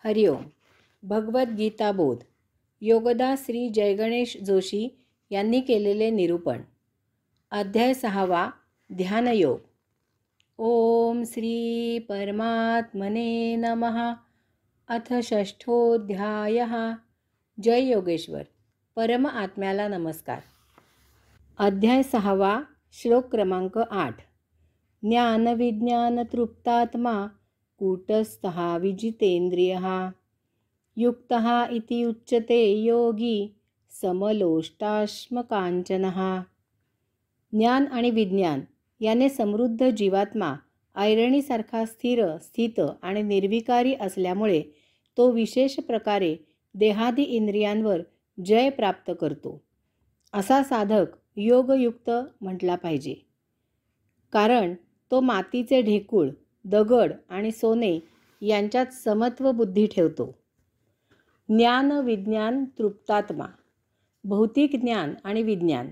हरिओम. भगवद्गीता बोध. योगदास श्री जयगणेश जोशी यांनी केलेले निरूपण. अध्याय 6. ध्यानयोग. ओम श्री परमात्मने नमः. अथ षष्ठोऽध्यायः. जय योगेश्वर. परम आत्म्याला नमस्कार. अध्याय 6. श्लोक क्रमांक 8. ज्ञानविज्ञानतृप्तात्मा कूटस्थः विजितेन्द्रियः युक्तः इति उच्यते योगी समलोष्टाश्मकाञ्चनः. ज्ञान आणि विज्ञान याने समृद्ध जीवात्मा ऐरणीसारखा स्थित आणि निर्विकारी असल्यामुळे तो विशेष प्रकारे देहादी इंद्रियांवर जय प्राप्त करतो. असा साधक योगयुक्त म्हटला पाहिजे, कारण तो मातीचे ढेकूळ, दगड आणि सोने यांच्यात समत्व बुद्धी ठेवतो. ज्ञान विज्ञान तृप्तात्मा. भौतिक ज्ञान आणि विज्ञान.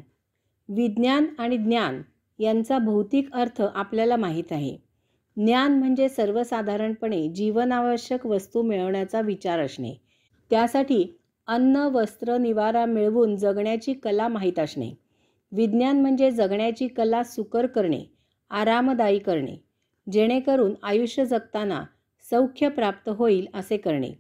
विज्ञान आणि ज्ञान यांचा भौतिक अर्थ आपल्याला माहीत आहे. ज्ञान म्हणजे सर्वसाधारणपणे जीवनावश्यक वस्तू मिळवण्याचा विचार असणे, त्यासाठी अन्न वस्त्र निवारा मिळवून जगण्याची कला माहीत असणे. विज्ञान म्हणजे जगण्याची कला सुकर करणे, आरामदायी करणे, जेणेकरून आयुष्य जगताना सौख्य प्राप्त होईल असे करणे.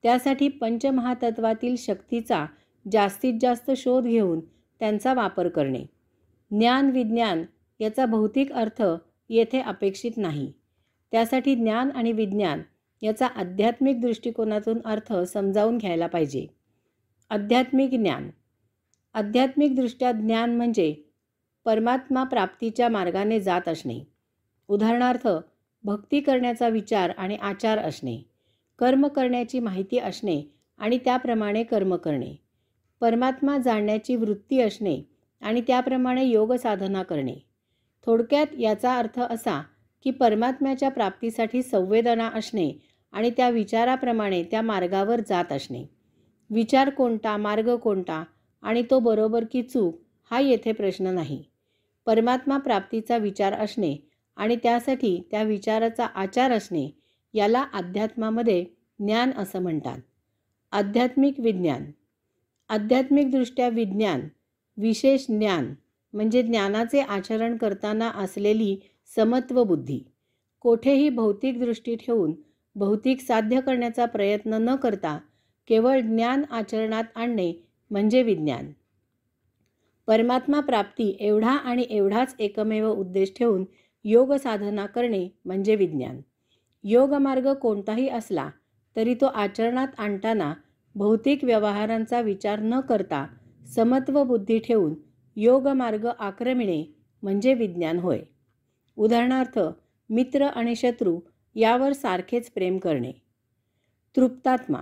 त्यासाठी पंचमहातत्वातील शक्तीचा जास्तीत जास्त शोध घेऊन त्यांचा वापर करणे. ज्ञान विज्ञान याचा भौतिक अर्थ येथे अपेक्षित नाही. त्यासाठी ज्ञान आणि विज्ञान याचा आध्यात्मिक दृष्टिकोनातून अर्थ समजावून घ्यायला पाहिजे. आध्यात्मिक ज्ञान. आध्यात्मिकदृष्ट्या ज्ञान म्हणजे परमात्मा प्राप्तीच्या मार्गाने जात असणे. उदाहरणार्थ, भक्ती करण्याचा विचार आणि आचार असणे, कर्म करण्याची माहिती असणे आणि त्याप्रमाणे कर्म करणे, परमात्मा जाणण्याची वृत्ती असणे आणि त्याप्रमाणे योग साधना करणे. थोडक्यात याचा अर्थ असा की परमात्म्याच्या प्राप्तीसाठी संवेदना असणे आणि त्या विचाराप्रमाणे त्या मार्गावर जात असणे. विचार कोणता, मार्ग कोणता आणि तो बरोबर की चूक हा येथे प्रश्न नाही. परमात्मा प्राप्तीचा विचार असणे आणि त्यासाठी त्या विचाराचा आचार असणे याला अध्यात्मामध्ये ज्ञान असं म्हणतात. आध्यात्मिक विज्ञान. आध्यात्मिकदृष्ट्या विज्ञान, विशेष ज्ञान म्हणजे ज्ञानाचे आचरण करताना असलेली समत्व बुद्धी. कोठेही भौतिक दृष्टी ठेवून भौतिक साध्य करण्याचा प्रयत्न न करता केवळ ज्ञान आचरणात आणणे म्हणजे विज्ञान. परमात्मा प्राप्ती एवढा आणि एवढाच एकमेव उद्देश ठेवून योग साधना करणे म्हणजे विज्ञान. योगमार्ग कोणताही असला तरी तो आचरणात आणताना भौतिक व्यवहारांचा विचार न करता समत्व बुद्धी ठेवून योगमार्ग आक्रमिणे म्हणजे विज्ञान होय. उदाहरणार्थ, मित्र आणि शत्रू यावर सारखेच प्रेम करणे. तृप्तात्मा.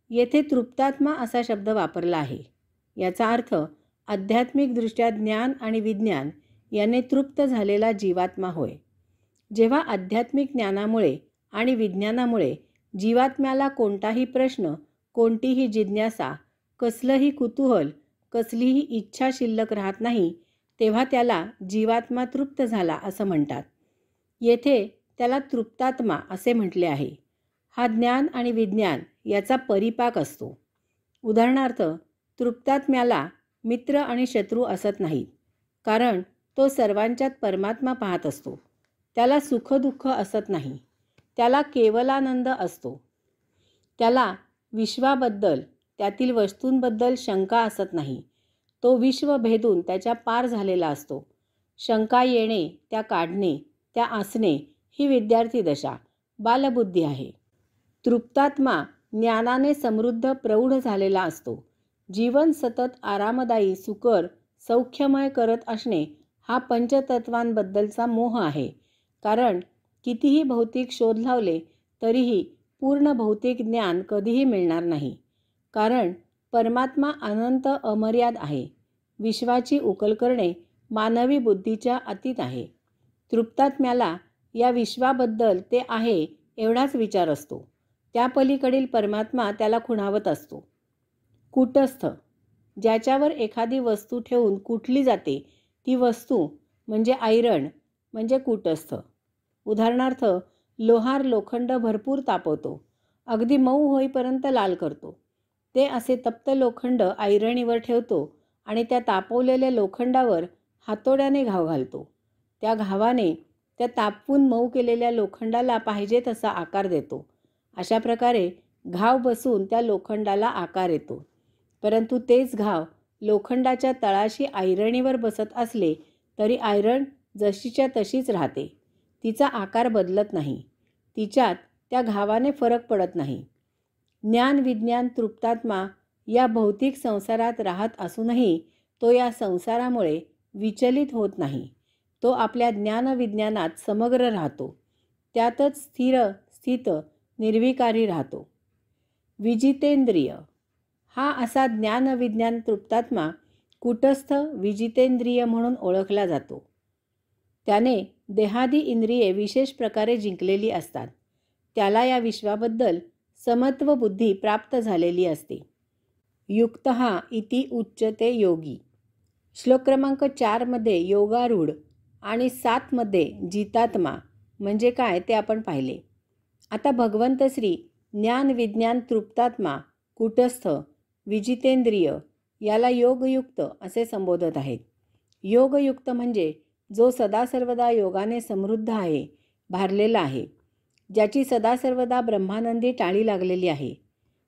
येथे तृप्तात्मा असा शब्द वापरला आहे. याचा अर्थ आध्यात्मिकदृष्ट्या ज्ञान आणि विज्ञान याने तृप्त झालेला जीवात्मा होय. जेव्हा आध्यात्मिक ज्ञानामुळे आणि विज्ञानामुळे जीवात्म्याला कोणताही प्रश्न, कोणतीही जिज्ञासा, कसलंही कुतूहल, कसलीही इच्छा शिल्लक राहत नाही, तेव्हा त्याला जीवात्मा तृप्त झाला असं म्हणतात. येथे त्याला तृप्तात्मा असे म्हटले आहे. हा ज्ञान आणि विज्ञान याचा परिपाक असतो. उदाहरणार्थ, तृप्तात्म्याला मित्र आणि शत्रू असत नाहीत, कारण तो सर्वांच्यात परमात्मा पाहत असतो. त्याला सुखदुःख असत नाही, त्याला केवलानंद असतो. त्याला विश्वाबद्दल, त्यातील वस्तूंबद्दल शंका असत नाही. तो विश्व भेदून त्याच्या पार झालेला असतो. शंका येणे, त्या काढणे, त्या असणे ही विद्यार्थी दशा, बालबुद्धी आहे. तृप्तात्मा ज्ञानाने समृद्ध प्रौढ झालेला असतो. जीवन सतत आरामदायी, सुकर, सौख्यमय करत असणे हा पंचतत्वांबद्दलचा मोह आहे. कारण कितीही भौतिक शोध लावले तरीही पूर्ण भौतिक ज्ञान कधीही मिळणार नाही. कारण परमात्मा अनंत अमर्याद आहे. विश्वाची उकल करणे मानवी बुद्धीच्या अतीत आहे. तृप्तात्म्याला या विश्वाबद्दल ते आहे एवढाच विचार असतो. त्या पलीकडील परमात्मा त्याला खुणावत असतो. कूटस्थ. ज्याच्यावर एखादी वस्तू ठेवून कुटली जाते ती वस्तू म्हणजे ऐरण म्हणजे कूटस्थ. उदाहरणार्थ, लोहार लोखंड भरपूर तापवतो अगदी मऊ होईपर्यंत लाल करतो. ते असे तप्त लोखंड ऐरणीवर ठेवतो आणि त्या तापवलेल्या लोखंडावर हातोड्याने घाव घालतो. त्या घावाने त्या तापवून मऊ केलेल्या लोखंडाला पाहिजे तसा आकार देतो. अशा प्रकारे घाव बसून त्या लोखंडाला आकार येतो. परंतु तेच घाव लोखंडाच्या तळाशी ऐरणीवर बसत असले तरी ऐरण जशीच्या तशीच राहते. तिचा आकार बदलत नाही. तिच्यात त्या घावाने फरक पडत नाही. ज्ञान विज्ञान तृप्तात्मा या भौतिक संसारात राहत असूनही तो या संसारामुळे विचलित होत नाही. तो आपल्या ज्ञानविज्ञानात समग्र राहतो. त्यातच स्थिर स्थित निर्विकारी राहतो. विजितेंद्रिय हा असा ज्ञानविज्ञान तृप्तात्मा कूटस्थ विजितेंद्रिय म्हणून ओळखला जातो. त्याने देहादी इंद्रिये विशेष प्रकारे जिंकलेली असतात. त्याला या विश्वाबद्दल समत्व बुद्धी प्राप्त झालेली असते. युक्तः इति उच्यते योगी. श्लोक क्रमांक 4 मध्ये योगारूढ आणि 7 मध्ये जितात्मा म्हणजे काय ते आपण पाहिले. आता भगवंत श्री ज्ञान विज्ञान तृप्तात्मा कूटस्थ विजितेंद्रिय याला योगयुक्त असे संबोधत आहेत. योगयुक्त म्हणजे जो सदा सर्वदा योगाने समृद्ध आहे, भारलेला आहे, ज्याची सदा सर्वदा ब्रह्मानंदी टाळी लागलेली आहे.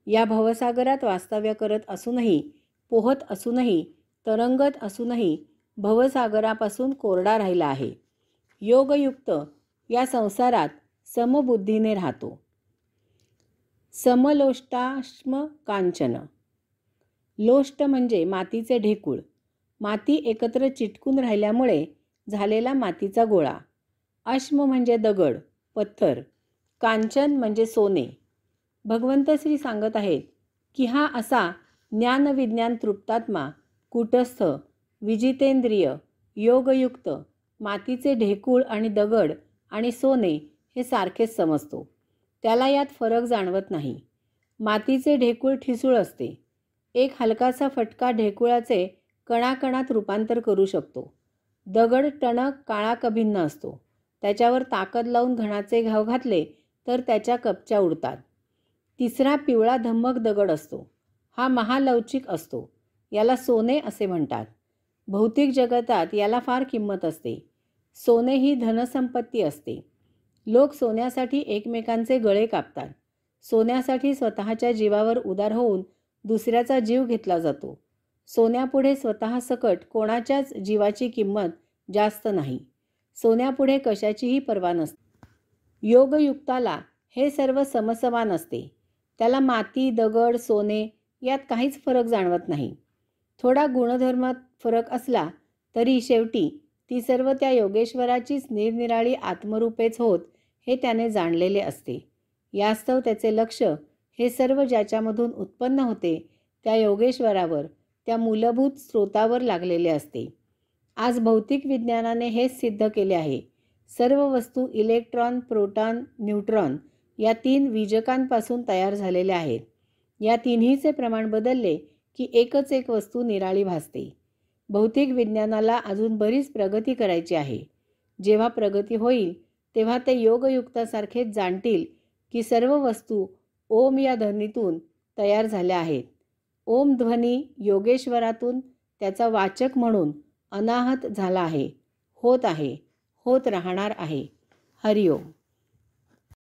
या भवसागरात वास्तव्य करत असूनही, पोहत असूनही, तरंगत असूनही भवसागरापासून कोरडा राहिला आहे. योगयुक्त या संसारात समबुद्धीने राहतो. समलोष्टाश्म कांचन. लोष्ट म्हणजे मातीचे ढेकूळ. माती एकत्र चिटकून राहिल्यामुळे झालेला मातीचा गोळा. अश्म म्हणजे दगड, पत्थर. कांचन म्हणजे सोने. भगवंत श्री सांगत आहेत की हा असा ज्ञानविज्ञान तृप्तात्मा कूटस्थ विजितेंद्रिय योगयुक्त मातीचे ढेकूळ आणि दगड आणि सोने हे सारखेच समजतो. त्याला यात फरक जाणवत नाही. मातीचे ढेकूळ ठिसूळ असते. एक हलकासा फटका ढेकूळाचे कणाकणात रूपांतर करू शकतो. दगड टणक काळा कभिन्न असतो. त्याच्यावर ताकद लावून घणाचे घाव घातले तर त्याच्या कपच्या उडतात. तिसरा पिवळा धम्मक दगड असतो. हा महालवचिक असतो. याला सोने असे म्हणतात. भौतिक जगतात याला फार किंमत असते. सोने ही धनसंपत्ती असते. लोक सोन्यासाठी एकमेकांचे गळे कापतात. सोन्यासाठी स्वतःच्या जीवावर उदार होऊन दुसऱ्याचा जीव घेतला जातो. सोन्यापुढे स्वतः सकट कोणाच्याच जीवाची किंमत जास्त नाही. सोन्यापुढे कशाचीही पर्वा नसते. योगयुक्ताला हे सर्व समसमान असते. त्याला माती, दगड, सोने यात काहीच फरक जाणवत नाही. थोडा गुणधर्मात फरक असला तरी शेवटी ती सर्व त्या योगेश्वराचीच निरनिराळी आत्मरूपेच होत हे त्याने जाणलेले असते. यास्तव त्याचे लक्ष हे सर्व ज्याच्यामधून उत्पन्न होते त्या योगेश्वरावर, त्या मूलभूत स्रोतावर लागलेले असते. आज भौतिक विज्ञानाने हेच सिद्ध केले आहे. सर्व वस्तू इलेक्ट्रॉन, प्रोटॉन, न्यूट्रॉन या 3 विजकांपासून तयार झालेल्या आहेत. या तिन्हीचे प्रमाण बदलले की एकच एक वस्तू निराळी भासते. भौतिक विज्ञानाला अजून बरीच प्रगती करायची आहे. जेव्हा प्रगती होईल तेव्हा ते योगयुक्तासारखेच जाणतील की सर्व वस्तू ओम या ध्वनीतून तयार झाल्या आहेत. ओम ध्वनी योगेश्वरातून त्याचा वाचक म्हणून अनाहत झाला आहे, होत आहे, होत राहणार आहे. हरिओम.